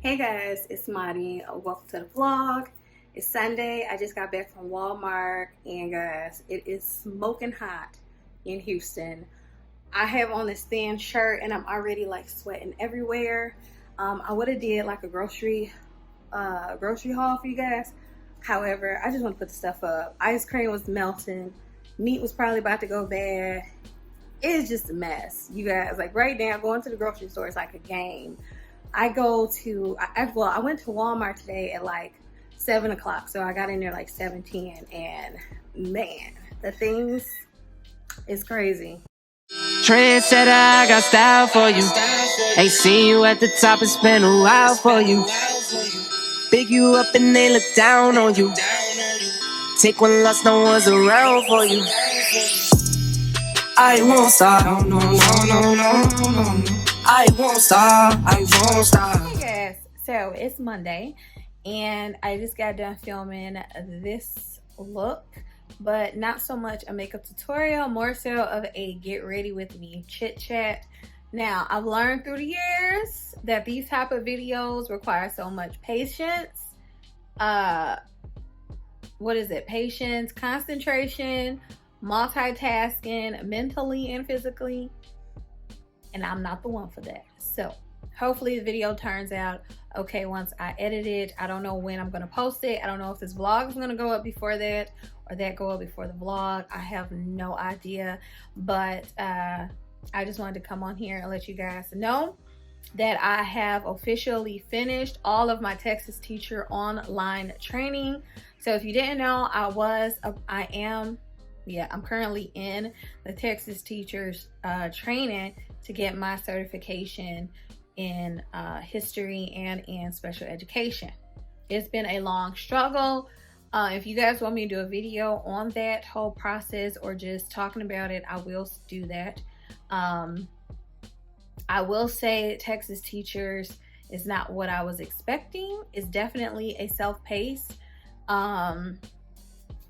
Hey guys, it's Mahrii. Welcome to the vlog. It's Sunday. I just got back from Walmart and guys, it is smoking hot in Houston. I have on this thin shirt and I'm already like sweating everywhere. I would have did like a grocery haul for you guys. However, I just want to put the stuff up. Ice cream was melting. Meat was probably about to go bad. It's just a mess, you guys. Like right now, going to the grocery store is like a game. I went to Walmart today at like 7 o'clock. So I got in there like 7:10 and man, the things is crazy. Trendsetter, I got style for you. Ain't seen you at the top, it's been a while for you. Big you up and they look down on you. Take one loss, no one's around for you. I won't stop, no, no, no, no, no, no. I won't stop, I won't stop. Hey guys, so it's Monday and I just got done filming this look, but not so much a makeup tutorial, more so of a get ready with me chit chat. Now, I've learned through the years that these type of videos require so much patience. Patience, concentration, multitasking, mentally and physically. And I'm not the one for that. So hopefully the video turns out okay once I edit it. I don't know when I'm gonna post it. I don't know if this vlog is gonna go up before that or that go up before the vlog. I have no idea, but I just wanted to come on here and let you guys know that I have officially finished all of my Texas teacher online training. So if you didn't know, I'm currently in the Texas teachers training to get my certification in history and in special education. It's been a long struggle. If you guys want me to do a video on that whole process or just talking about it, I will do that. I will say Texas teachers is not what I was expecting. It's definitely a self-paced,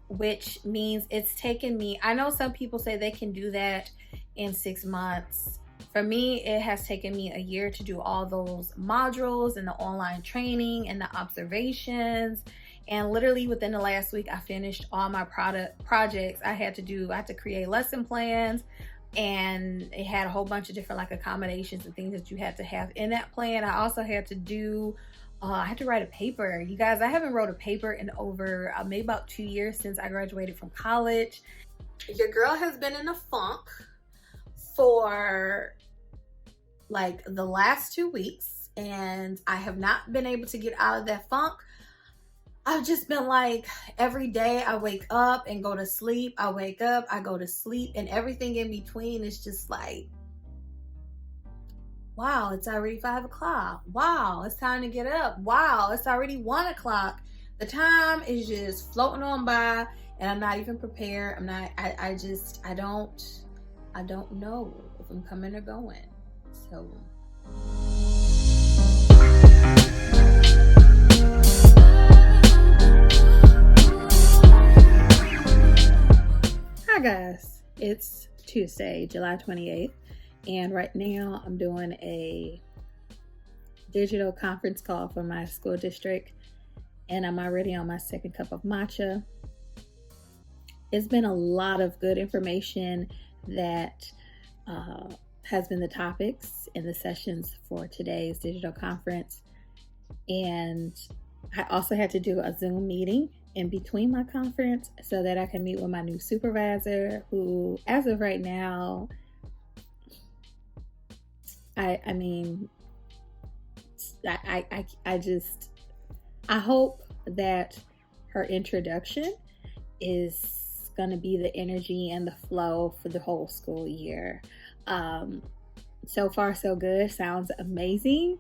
which means it's taken me, I know some people say they can do that in 6 months. For me, it has taken me a year to do all those modules and the online training and the observations. And literally within the last week, I finished all my projects. I had to create lesson plans, and it had a whole bunch of different like accommodations and things that you had to have in that plan. I also had to do I had to write a paper. You guys, I haven't wrote a paper in over maybe about 2 years since I graduated from college. Your girl has been in a funk for like the last 2 weeks and I have not been able to get out of that funk. I've just been like, every day I wake up and go to sleep. I wake up, I go to sleep, and everything in between is just like, wow, it's already 5 o'clock. Wow, it's time to get up. Wow, it's already 1 o'clock. The time is just floating on by and I'm not even prepared. I don't know if I'm coming or going. So. Hi guys, it's Tuesday, July 28th. And right now I'm doing a digital conference call for my school district and I'm already on my second cup of matcha. It's been a lot of good information that has been the topics in the sessions for today's digital conference. And I also had to do a Zoom meeting in between my conference so that I can meet with my new supervisor, who as of right now, I hope that her introduction is gonna be the energy and the flow for the whole school year. So far so good, sounds amazing.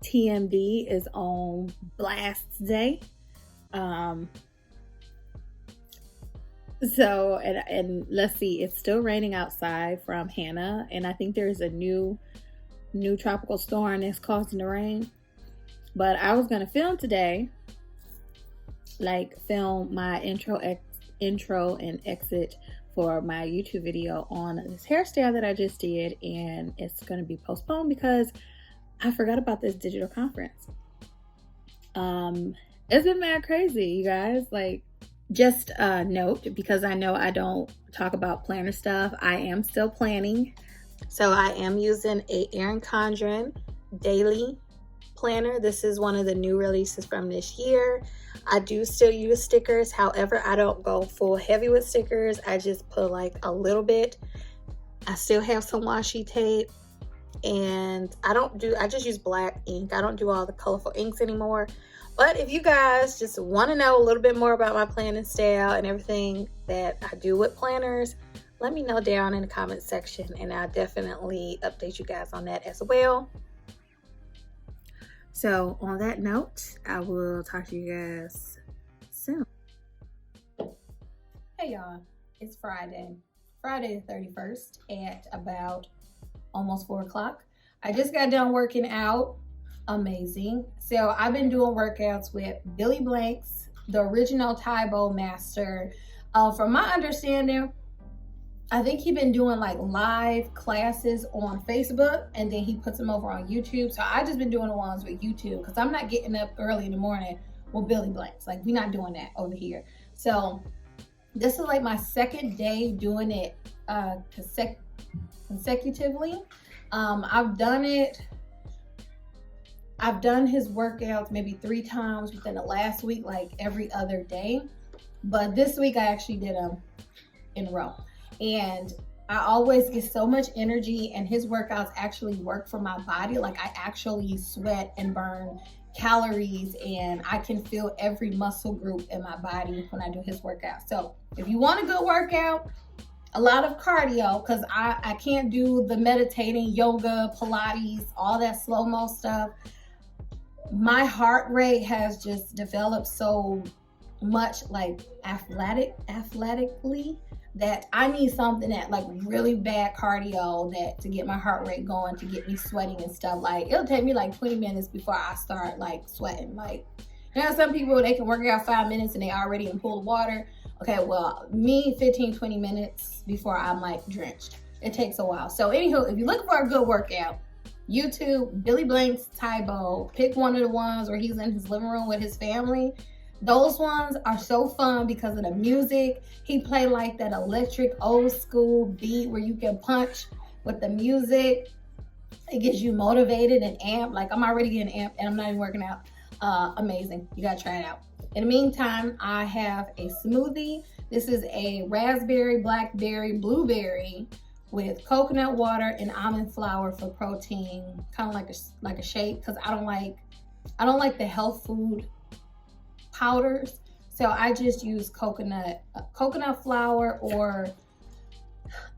TMD is on blast day. So, and let's see, it's still raining outside from Hannah, and I think there's a new tropical storm that's causing the rain. But I was gonna film today, like film my intro and exit for my YouTube video on this hairstyle that I just did, and it's gonna be postponed because I forgot about this digital conference. It's been mad crazy, you guys. Like, just note, because I know I don't talk about planner stuff, I am still planning. So I am using a ERIN CONDREN daily planner. This is one of the new releases from this year. I do still use stickers. However, I don't go full heavy with stickers. I just put like a little bit. I still have some washi tape, and I just use black ink. I don't do all the colorful inks anymore. But if you guys just want to know a little bit more about my planning style and everything that I do with planners, let me know down in the comment section, and I'll definitely update you guys on that as well. So on that note, I will talk to you guys soon. Hey y'all, it's Friday the 31st at about almost 4 o'clock. I just got done working out. Amazing. So I've been doing workouts with Billy Blanks, the original Taebo master. From my understanding, I think he's been doing like live classes on Facebook, and then he puts them over on YouTube. So I just been doing the ones with YouTube because I'm not getting up early in the morning with Billy Blanks. Like, we're not doing that over here. So this is like my second day doing it consecutively. I've done his workouts maybe 3 times within the last week, like every other day. But this week I actually did them in a row. And I always get so much energy, and his workouts actually work for my body. Like, I actually sweat and burn calories, and I can feel every muscle group in my body when I do his workout. So if you want a good workout, a lot of cardio, because I can't do the meditating, yoga, Pilates, all that slow-mo stuff. My heart rate has just developed so much, like athletically, that I need something that like really bad cardio that to get my heart rate going, to get me sweating and stuff. Like, it'll take me like 20 minutes before I start like sweating. Like, you know, some people, they can work out 5 minutes and they already in pool of water. Okay, well, me 15-20 minutes before I'm like drenched. It takes a while. So anywho, if you're looking for a good workout, YouTube, Billy Blanks, Taebo, pick one of the ones where he's in his living room with his family. Those ones are so fun because of the music. He played like that electric old school beat where you can punch with the music. It gets you motivated and amped. Like, I'm already getting amped and I'm not even working out. Amazing. You gotta try it out. In the meantime, I have a smoothie. This is a raspberry, blackberry, blueberry with coconut water and almond flour for protein, kind of like a shake, because I don't like the health food powders. So I just use coconut flour or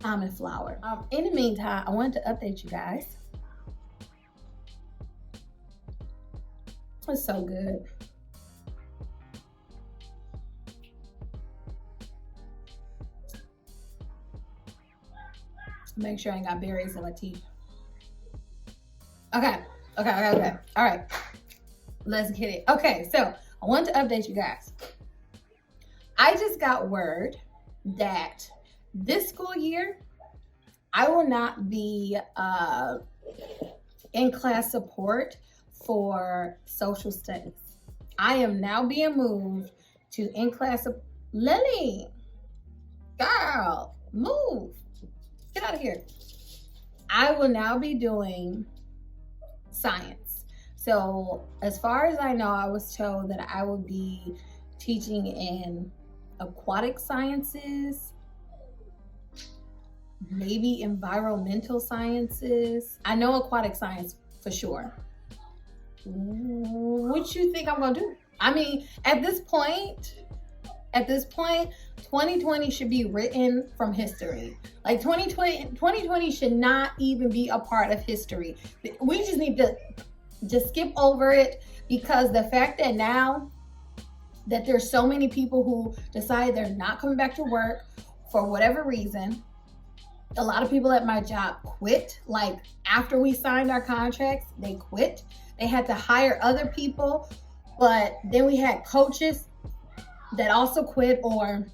almond flour. In the meantime, I wanted to update you guys. It's so good. Make sure I ain't got berries in my teeth. Okay. All right, let's get it. Okay, so I want to update you guys. I just got word that this school year, I will not be in class support for social studies. I am now being moved to in class. Lily, girl, move. Get out of here. I will now be doing science. So as far as I know, I was told that I would be teaching in aquatic sciences, maybe environmental sciences. I know aquatic science for sure. What you think I'm gonna do? I mean, at this point, 2020 should be written from history. Like 2020 should not even be a part of history. We just need to just skip over it, because the fact that now that there's so many people who decide they're not coming back to work for whatever reason. A lot of people at my job quit. Like, after we signed our contracts, they quit. They had to hire other people, but then we had coaches that also quit, or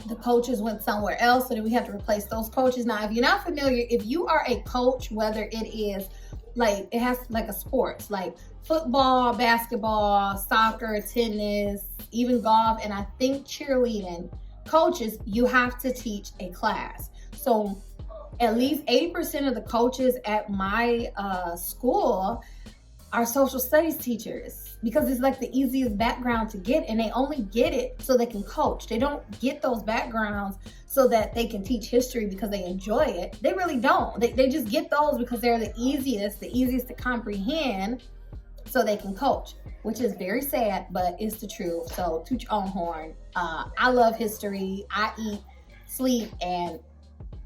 the coaches went somewhere else, so then we have to replace those coaches. Now, if you're not familiar, if you are a coach, whether it is like, it has like a sports, like football, basketball, soccer, tennis, even golf, and I think cheerleading coaches, you have to teach a class. So at least 80% of the coaches at my school are social studies teachers, because it's like the easiest background to get, and they only get it so they can coach. They don't get those backgrounds so that they can teach history because they enjoy it. They really don't. They just get those because they're the easiest to comprehend, so they can coach, which is very sad, but it's the truth. So toot your own horn. I love history. I eat, sleep, and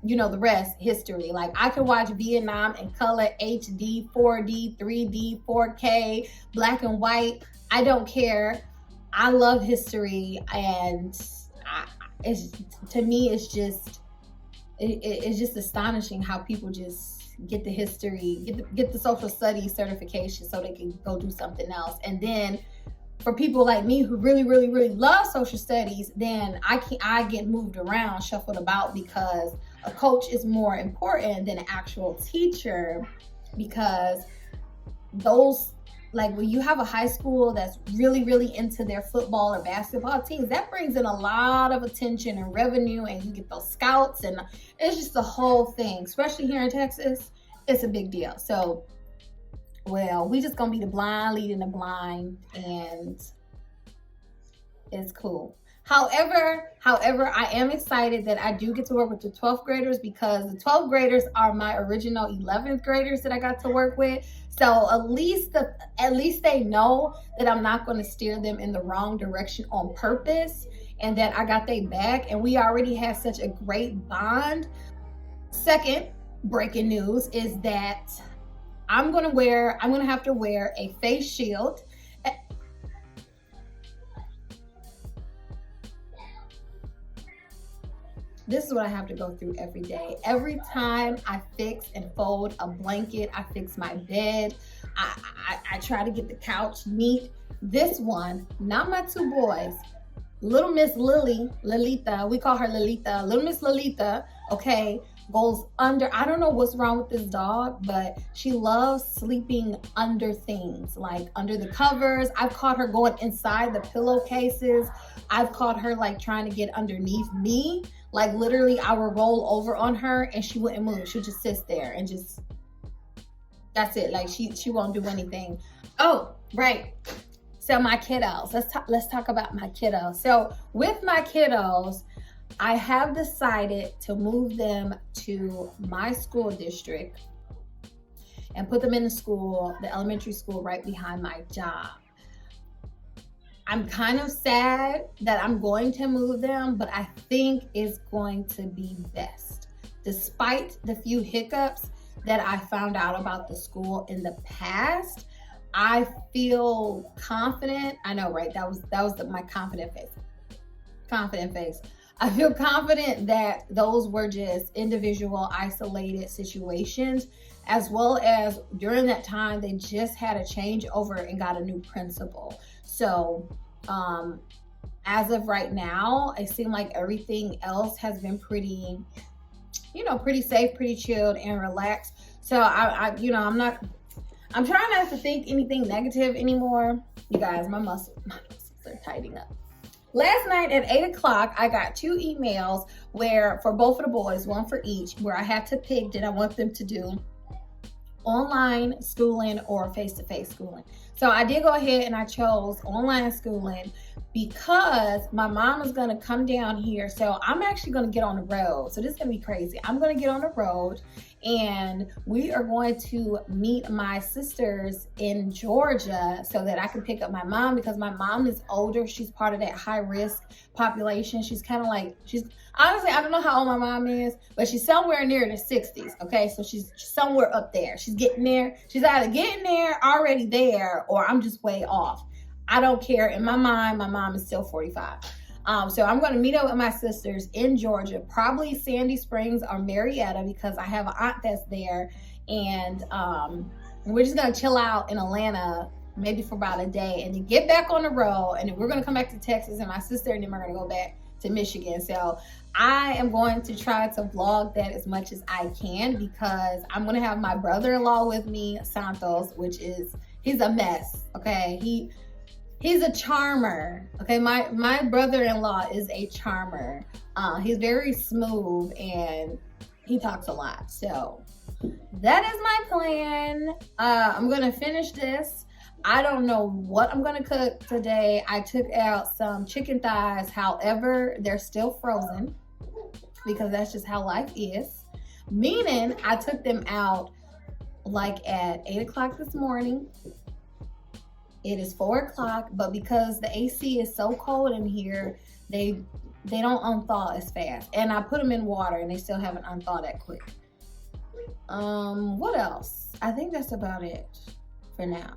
you know the rest, history. Like, I can watch Vietnam in color, HD, 4D, 3D, 4K, black and white. I don't care. I love history, and to me, it's just astonishing how people just get the history, get the social studies certification so they can go do something else. And then for people like me who really love social studies, then I get moved around, shuffled about, because a coach is more important than an actual teacher. Because those, like, when you have a high school that's really into their football or basketball teams, that brings in a lot of attention and revenue, and you get those scouts, and it's just the whole thing. Especially here in Texas, it's a big deal. So, well, we just gonna be the blind leading the blind, and it's cool. However, I am excited that I do get to work with the 12th graders, because the 12th graders are my original 11th graders that I got to work with. So at least they know that I'm not going to steer them in the wrong direction on purpose, and that I got their back, and we already have such a great bond. Second breaking news is that I'm gonna have to wear a face shield. This is what I have to go through every day. Every time I fix and fold a blanket, I fix my bed, I try to get the couch neat. This one, not my two boys, little Miss Lolita, we call her Lolita, little Miss Lolita, okay, goes under. I don't know what's wrong with this dog, but she loves sleeping under things, like under the covers. I've caught her going inside the pillowcases. I've caught her like trying to get underneath me. Like, literally, I would roll over on her and she wouldn't move. She'll just sit there and just, that's it. Like, she won't do anything. Oh, right. So my kiddos, let's talk about my kiddos. So with my kiddos, I have decided to move them to my school district and put them in the elementary school right behind my job. I'm kind of sad that I'm going to move them, but I think it's going to be best. Despite the few hiccups that I found out about the school in the past, I feel confident. I know, right? That was my confident face. Confident face. I feel confident that those were just individual, isolated situations, as well as during that time, they just had a changeover and got a new principal. So as of right now, it seemed like everything else has been pretty, pretty safe, pretty chilled and relaxed. So I'm trying not to think anything negative anymore. You guys, my muscles are tightening up. Last night at 8 o'clock, I got 2 emails for both of the boys, one for each, where I had to pick, did I want them to do online schooling or face-to-face schooling. So I did go ahead and I chose online schooling because my mom is going to come down here. So I'm actually going to get on the road. So this is going to be crazy. I'm going to get on the road and we are going to meet my sisters in Georgia so that I can pick up my mom, because my mom is older. She's part of that high risk population. She's kind of like, honestly, I don't know how old my mom is, but she's somewhere near the 60s. Okay. So she's somewhere up there. She's getting there. She's either getting there, already there, or I'm just way off. I don't care. In my mind, my mom is still 45. So I'm going to meet up with my sisters in Georgia, probably Sandy Springs or Marietta, because I have an aunt that's there. And we're just going to chill out in Atlanta, maybe for about a day, and then get back on the road. And then we're going to come back to Texas, and my sister and them are going to go back to Michigan. So I am going to try to vlog that as much as I can because I'm going to have my brother-in-law with me, Santos, which is, he's a mess, okay? He's a charmer, okay? My brother-in-law is a charmer. He's very smooth and he talks a lot. So that is my plan. I'm going to finish this. I don't know what I'm gonna cook today. I took out some chicken thighs. However, they're still frozen because that's just how life is. Meaning I took them out like at 8 o'clock this morning. It is 4 o'clock, but because the AC is so cold in here, they don't unthaw as fast. And I put them in water and they still haven't unthawed that quick. What else? I think that's about it for now.